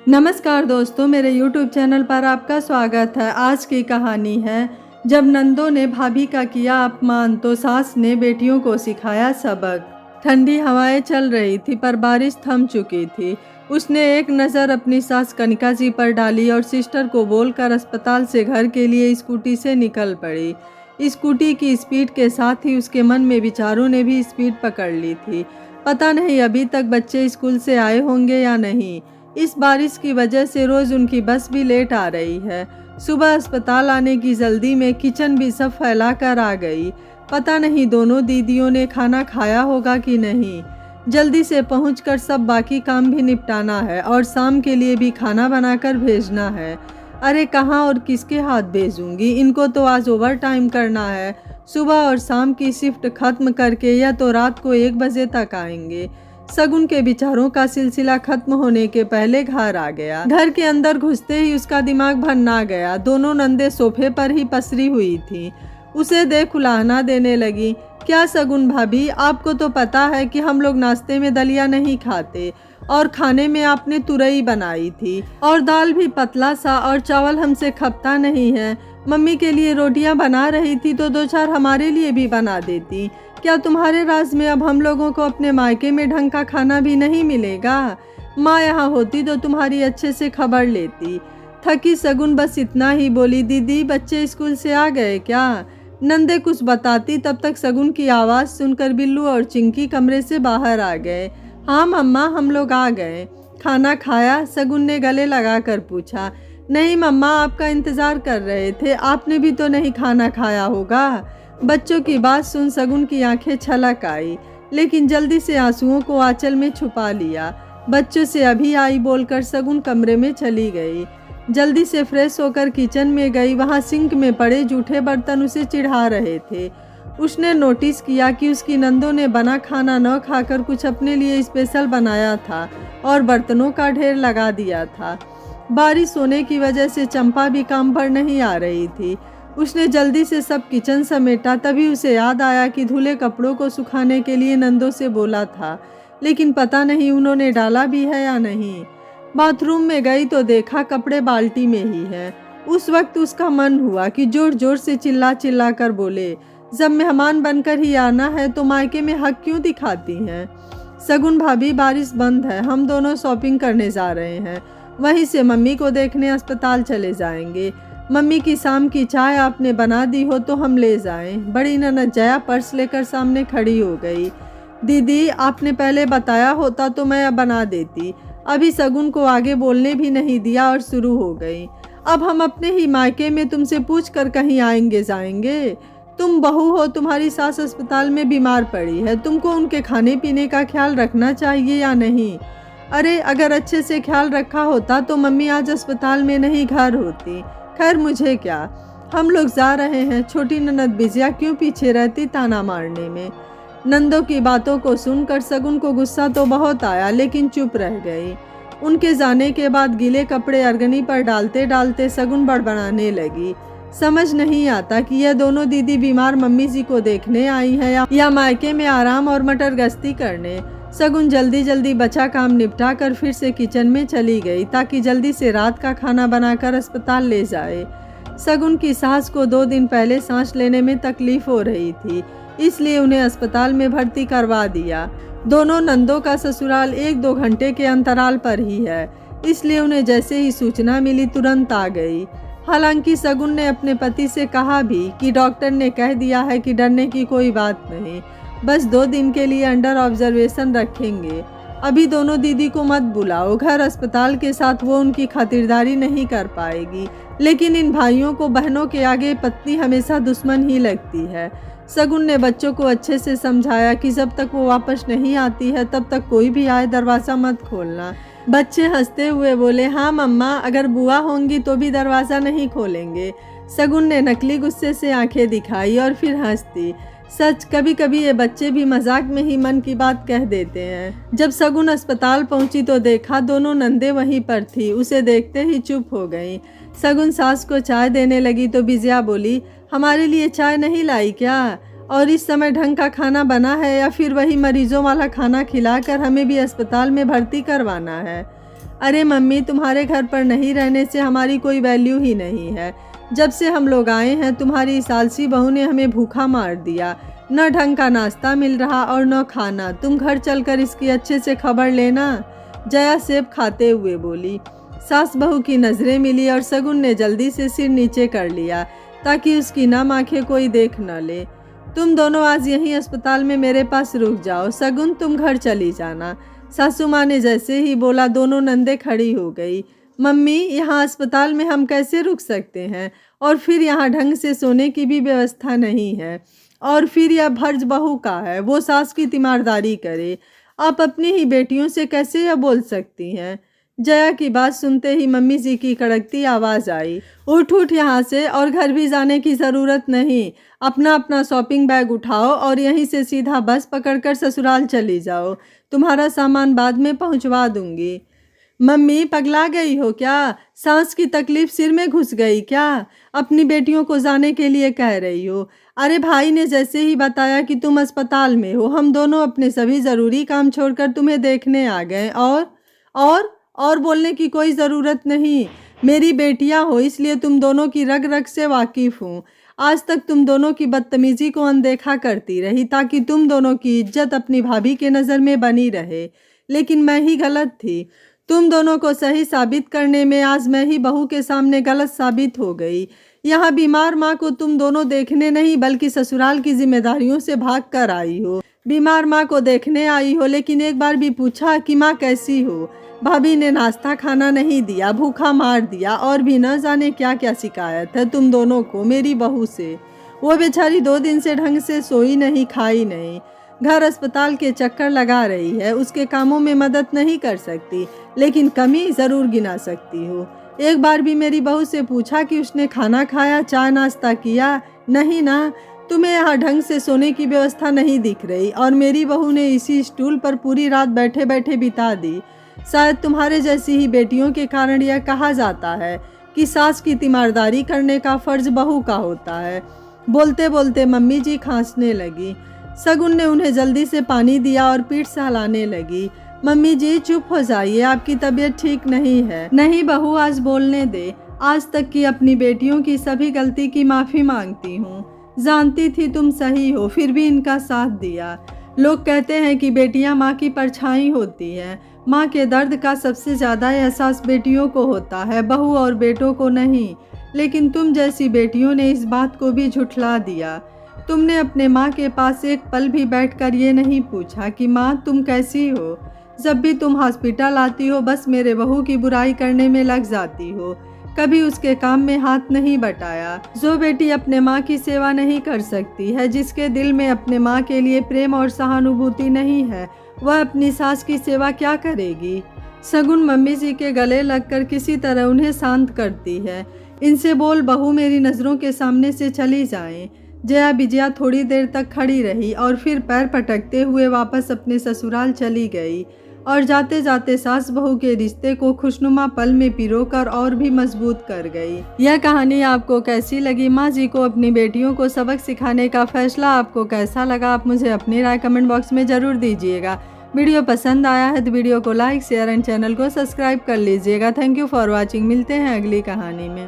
नमस्कार दोस्तों, मेरे YouTube चैनल पर आपका स्वागत है। आज की कहानी है जब नंदों ने भाभी का किया अपमान तो सास ने बेटियों को सिखाया सबक। ठंडी हवाएं चल रही थी पर बारिश थम चुकी थी। उसने एक नज़र अपनी सास कनिका जी पर डाली और सिस्टर को बोलकर अस्पताल से घर के लिए स्कूटी से निकल पड़ी। स्कूटी की स्पीड के साथ ही उसके मन में विचारों ने भी स्पीड पकड़ ली थी। पता नहीं अभी तक बच्चे स्कूल से आए होंगे या नहीं। इस बारिश की वजह से रोज़ उनकी बस भी लेट आ रही है। सुबह अस्पताल आने की जल्दी में किचन भी सब फैला कर आ गई। पता नहीं दोनों दीदियों ने खाना खाया होगा कि नहीं। जल्दी से पहुंचकर सब बाकी काम भी निपटाना है और शाम के लिए भी खाना बनाकर भेजना है। अरे कहाँ और किसके हाथ भेजूंगी, इनको तो आज ओवर टाइम करना है। सुबह और शाम की शिफ्ट खत्म करके या तो रात को 1 बजे तक आएंगे। शगुन के विचारों का सिलसिला खत्म होने के पहले घर आ गया। घर के अंदर घुसते ही उसका दिमाग भन्ना गया। दोनों नंदे सोफे पर ही पसरी हुई थी। उसे देख उलाहना देने लगी। क्या शगुन भाभी, आपको तो पता है कि हम लोग नाश्ते में दलिया नहीं खाते और खाने में आपने तुरई बनाई थी और दाल भी पतला सा और चावल हमसे खपता नहीं है। मम्मी के लिए रोटियां बना रही थी तो 2-4 हमारे लिए भी बना देती। क्या तुम्हारे राज में अब हम लोगों को अपने मायके में ढंग का खाना भी नहीं मिलेगा? माँ यहाँ होती तो तुम्हारी अच्छे से खबर लेती। थकी शगुन बस इतना ही बोली, दीदी बच्चे स्कूल से आ गए क्या? नंदे कुछ बताती तब तक शगुन की आवाज़ सुनकर बिल्लू और चिंकी कमरे से बाहर आ गए। हाँ मम्मा, हम लोग आ गए। खाना खाया? शगुन ने गले लगाकर पूछा। नहीं मम्मा, आपका इंतज़ार कर रहे थे। आपने भी तो नहीं खाना खाया होगा। बच्चों की बात सुन शगुन की आंखें छलक आई, लेकिन जल्दी से आंसुओं को आंचल में छुपा लिया। बच्चों से अभी आई बोलकर शगुन कमरे में चली गई। जल्दी से फ्रेश होकर किचन में गई। वहाँ सिंक में पड़े जूठे बर्तन उसे चिढ़ा रहे थे। उसने नोटिस किया कि उसकी नंदों ने बना खाना न खाकर कुछ अपने लिए स्पेशल बनाया था और बर्तनों का ढेर लगा दिया था। बारिश होने की वजह से चंपा भी काम पर नहीं आ रही थी। उसने जल्दी से सब किचन समेटा। तभी उसे याद आया कि धुले कपड़ों को सुखाने के लिए नंदों से बोला था, लेकिन पता नहीं उन्होंने डाला भी है या नहीं। बाथरूम में गई तो देखा कपड़े बाल्टी में ही है। उस वक्त उसका मन हुआ कि जोर जोर से चिल्ला चिल्ला कर बोले, जब मेहमान बनकर ही आना है तो मायके में हक क्यों दिखाती हैं? शगुन भाभी, बारिश बंद है, हम दोनों शॉपिंग करने जा रहे हैं। वहीं से मम्मी को देखने अस्पताल चले जाएंगे। मम्मी की शाम की चाय आपने बना दी हो तो हम ले जाएं। बड़ी ननद जया पर्स लेकर सामने खड़ी हो गई। दीदी, आपने पहले बताया होता तो मैं बना देती। अभी शगुन को आगे बोलने भी नहीं दिया और शुरू हो गई। अब हम अपने ही मायके में तुमसे पूछ कर कहीं आएंगे जाएंगे? तुम बहू हो, तुम्हारी सास अस्पताल में बीमार पड़ी है। तुमको उनके खाने पीने का ख्याल रखना चाहिए या नहीं? अरे अगर अच्छे से ख्याल रखा होता तो मम्मी आज अस्पताल में नहीं घर होती। खैर मुझे क्या, हम लोग जा रहे हैं। छोटी ननद बिजिया क्यों पीछे रहती ताना मारने में। नंदों की बातों को सुनकर शगुन को गुस्सा तो बहुत आया, लेकिन चुप रह गई। उनके जाने के बाद गीले कपड़े अरगनी पर डालते डालते शगुन बड़बड़ाने लगी। समझ नहीं आता कि यह दोनों दीदी बीमार मम्मी जी को देखने आई है या मायके में आराम और मटर गश्ती करने। शगुन जल्दी जल्दी बचा काम निपटा कर फिर से किचन में चली गई ताकि जल्दी से रात का खाना बनाकर अस्पताल ले जाए। शगुन की सास को 2 दिन पहले सांस लेने में तकलीफ हो रही थी, इसलिए उन्हें अस्पताल में भर्ती करवा दिया। दोनों नंदों का ससुराल 1-2 घंटे के अंतराल पर ही है, इसलिए उन्हें जैसे ही सूचना मिली तुरंत आ गई। हालांकि शगुन ने अपने पति से कहा भी कि डॉक्टर ने कह दिया है कि डरने की कोई बात नहीं, बस 2 दिन के लिए अंडर ऑब्जर्वेशन रखेंगे। अभी दोनों दीदी को मत बुलाओ, घर अस्पताल के साथ वो उनकी खातिरदारी नहीं कर पाएगी। लेकिन इन भाइयों को बहनों के आगे पत्नी हमेशा दुश्मन ही लगती है। शगुन ने बच्चों को अच्छे से समझाया कि जब तक वो वापस नहीं आती है तब तक कोई भी आए दरवाज़ा मत खोलना। बच्चे हंसते हुए बोले, हाँ मम्मा, अगर बुआ होंगी तो भी दरवाज़ा नहीं खोलेंगे। शगुन ने नकली गुस्से से आंखें दिखाई और फिर हंस दी। सच, कभी कभी ये बच्चे भी मजाक में ही मन की बात कह देते हैं। जब शगुन अस्पताल पहुंची तो देखा दोनों नंदे वहीं पर थी। उसे देखते ही चुप हो गई। शगुन सास को चाय देने लगी तो बिजिया बोली, हमारे लिए चाय नहीं लाई क्या? और इस समय ढंग का खाना बना है या फिर वही मरीजों वाला खाना खिलाकर हमें भी अस्पताल में भर्ती करवाना है? अरे मम्मी, तुम्हारे घर पर नहीं रहने से हमारी कोई वैल्यू ही नहीं है। जब से हम लोग आए हैं तुम्हारी इस आलसी बहू ने हमें भूखा मार दिया। न ढंग का नाश्ता मिल रहा और न खाना। तुम घर चलकर इसकी अच्छे से खबर लेना। जया सेब खाते हुए बोली। सास बहू की नज़रें मिली और सगुन ने जल्दी से सिर नीचे कर लिया ताकि उसकी नम आंखें कोई देख न ले। तुम दोनों आज यहीं अस्पताल में मेरे पास रुक जाओ। सगुन तुम घर चली जाना। सासू माँ ने जैसे ही बोला दोनों नंदे खड़ी हो गई। मम्मी, यहाँ अस्पताल में हम कैसे रुक सकते हैं? और फिर यहाँ ढंग से सोने की भी व्यवस्था नहीं है। और फिर यह फर्ज बहू का है, वो सास की तीमारदारी करे। आप अपनी ही बेटियों से कैसे यह बोल सकती हैं? जया की बात सुनते ही मम्मी जी की कड़कती आवाज़ आई। उठ उठ यहाँ से, और घर भी जाने की ज़रूरत नहीं। अपना अपना शॉपिंग बैग उठाओ और यहीं से सीधा बस पकड़कर ससुराल चली जाओ। तुम्हारा सामान बाद में पहुँचवा दूँगी। मम्मी, पगला गई हो क्या? सांस की तकलीफ सिर में घुस गई क्या? अपनी बेटियों को जाने के लिए कह रही हो? अरे भाई ने जैसे ही बताया कि तुम अस्पताल में हो, हम दोनों अपने सभी ज़रूरी काम छोड़कर तुम्हें देखने आ गए। और बोलने की कोई ज़रूरत नहीं। मेरी बेटियां हो इसलिए तुम दोनों की रग रग से वाकिफ़ हूँ। आज तक तुम दोनों की बदतमीज़ी को अनदेखा करती रही ताकि तुम दोनों की इज्जत अपनी भाभी के नज़र में बनी रहे, लेकिन मैं ही गलत थी। तुम दोनों को सही साबित करने में आज मैं ही बहू के सामने गलत साबित हो गई। यहाँ बीमार माँ को तुम दोनों देखने नहीं बल्कि ससुराल की जिम्मेदारियों से भाग कर आई हो। बीमार माँ को देखने आई हो, लेकिन एक बार भी पूछा कि माँ कैसी हो? भाभी ने नाश्ता खाना नहीं दिया, भूखा मार दिया, और भी न जाने क्या क्या शिकायत है तुम दोनों को मेरी बहू से। वो बेचारी 2 दिन से ढंग से सोई नहीं, खाई नहीं, घर अस्पताल के चक्कर लगा रही है। उसके कामों में मदद नहीं कर सकती, लेकिन कमी ज़रूर गिना सकती हो। एक बार भी मेरी बहू से पूछा कि उसने खाना खाया, चाय नाश्ता किया? नहीं ना। तुम्हें यहाँ ढंग से सोने की व्यवस्था नहीं दिख रही, और मेरी बहू ने इसी स्टूल पर पूरी रात बैठे बैठे बिता दी। शायद तुम्हारे जैसी ही बेटियों के कारण यह कहा जाता है कि सास की तीमारदारी करने का फर्ज बहू का होता है। बोलते बोलते मम्मी जी खांसने लगी। सगुन ने उन्हें जल्दी से पानी दिया और पीठ सहलाने लगी। मम्मी जी, चुप हो जाइए, आपकी तबीयत ठीक नहीं है। नहीं बहू, आज बोलने दे। आज तक की अपनी बेटियों की सभी गलती की माफ़ी मांगती हूँ। जानती थी तुम सही हो, फिर भी इनका साथ दिया। लोग कहते हैं कि बेटियां माँ की परछाई होती हैं। माँ के दर्द का सबसे ज़्यादा एहसास बेटियों को होता है, बहू और बेटों को नहीं। लेकिन तुम जैसी बेटियों ने इस बात को भी झुठला दिया। तुमने अपने माँ के पास एक पल भी बैठकर ये नहीं पूछा कि माँ तुम कैसी हो। जब भी तुम हॉस्पिटल आती हो बस मेरे बहू की बुराई करने में लग जाती हो, कभी उसके काम में हाथ नहीं बटाया। जो बेटी अपने माँ की सेवा नहीं कर सकती है, जिसके दिल में अपने माँ के लिए प्रेम और सहानुभूति नहीं है, वह अपनी सास की सेवा क्या करेगी? सगुन मम्मी जी के गले लगकर किसी तरह उन्हें शांत करती है। इनसे बोल बहू मेरी नज़रों के सामने से चली जाएं। जया विजया थोड़ी देर तक खड़ी रही और फिर पैर पटकते हुए वापस अपने ससुराल चली गई, और जाते जाते सास बहू के रिश्ते को खुशनुमा पल में पिरोकर और भी मजबूत कर गई। यह कहानी आपको कैसी लगी? माँ जी को अपनी बेटियों को सबक सिखाने का फैसला आपको कैसा लगा? आप मुझे अपनी राय कमेंट बॉक्स में ज़रूर दीजिएगा। वीडियो पसंद आया है तो वीडियो को लाइक, शेयर एंड चैनल को सब्सक्राइब कर लीजिएगा। Thank you for watching. मिलते हैं अगली कहानी में।